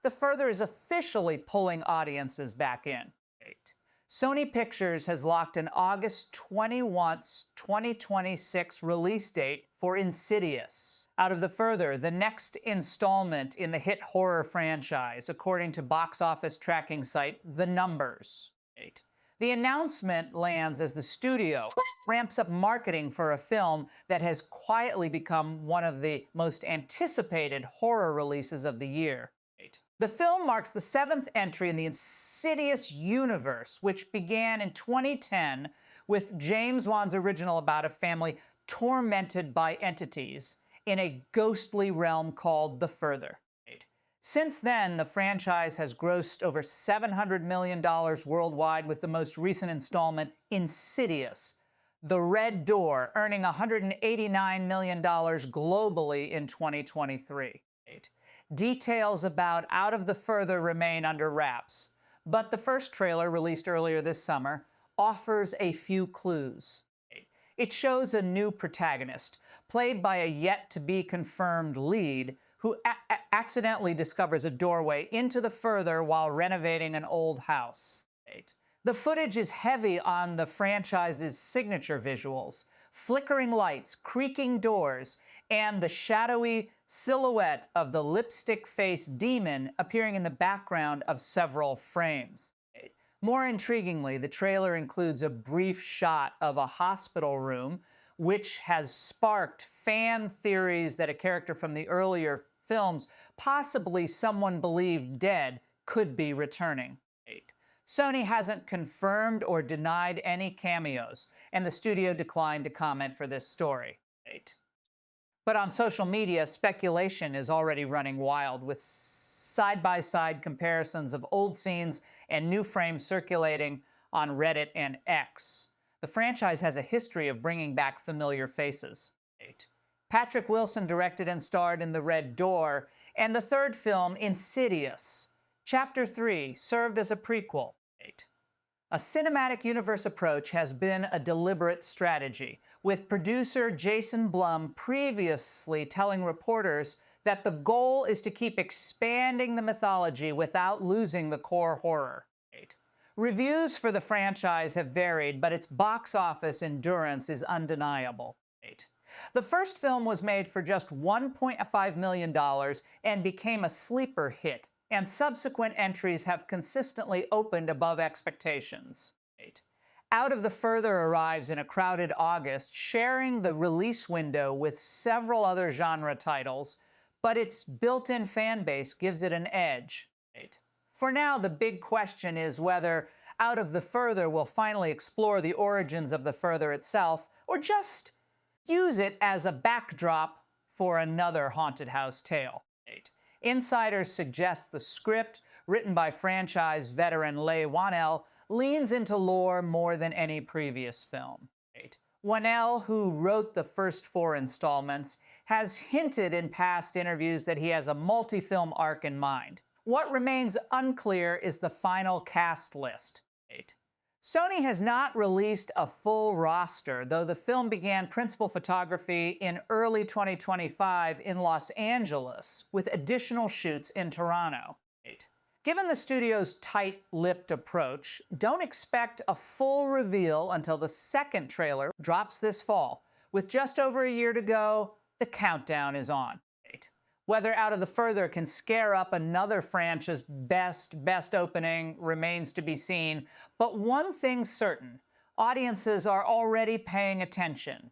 The Further is officially pulling audiences back in. Sony Pictures has locked an August 21, 2026 release date for Insidious. Out of the Further, the next installment in the hit horror franchise, according to box office tracking site The Numbers. The announcement lands as the studio ramps up marketing for a film that has quietly become one of the most anticipated horror releases of the year. The film marks the 7th entry in the Insidious universe, which began in 2010 with James Wan's original about a family tormented by entities in a ghostly realm called The Further. Since then, the franchise has grossed over $700 million worldwide, with the most recent installment, Insidious, The Red Door, earning $189 million globally in 2023. Details about Out of the Further remain under wraps, but the first trailer, released earlier this summer, offers a few clues. It shows a new protagonist, played by a yet-to-be-confirmed lead, who accidentally discovers a doorway into the Further while renovating an old house. The footage is heavy on the franchise's signature visuals: flickering lights, creaking doors, and the shadowy silhouette of the lipstick-faced demon appearing in the background of several frames. More intriguingly, the trailer includes a brief shot of a hospital room, which has sparked fan theories that a character from the earlier films, possibly someone believed dead, could be returning. Sony hasn't confirmed or denied any cameos, and the studio declined to comment for this story. But on social media, speculation is already running wild, with side-by-side comparisons of old scenes and new frames circulating on Reddit and X. The franchise has a history of bringing back familiar faces. Patrick Wilson directed and starred in The Red Door, and the third film, Insidious, Chapter 3, served as a prequel. A cinematic universe approach has been a deliberate strategy, with producer Jason Blum previously telling reporters that the goal is to keep expanding the mythology without losing the core horror. Reviews for the franchise have varied, but its box office endurance is undeniable. The first film was made for just $1.5 million and became a sleeper hit, and subsequent entries have consistently opened above expectations. Out of the Further arrives in a crowded August, sharing the release window with several other genre titles, but its built-in fan base gives it an edge. For now, the big question is whether Out of the Further will finally explore the origins of the Further itself, or just use it as a backdrop for another haunted house tale. Insiders suggest the script, written by franchise veteran Leigh Whannell, leans into lore more than any previous film. Whannell, who wrote the first 4 installments, has hinted in past interviews that he has a multi-film arc in mind. What remains unclear is the final cast list. Sony has not released a full roster, though the film began principal photography in early 2025 in Los Angeles, with additional shoots in Toronto. Given the studio's tight-lipped approach, don't expect a full reveal until the second trailer drops this fall. With just over a year to go, the countdown is on. Whether Out of the Further can scare up another franchise's best opening remains to be seen, but one thing's certain: audiences are already paying attention.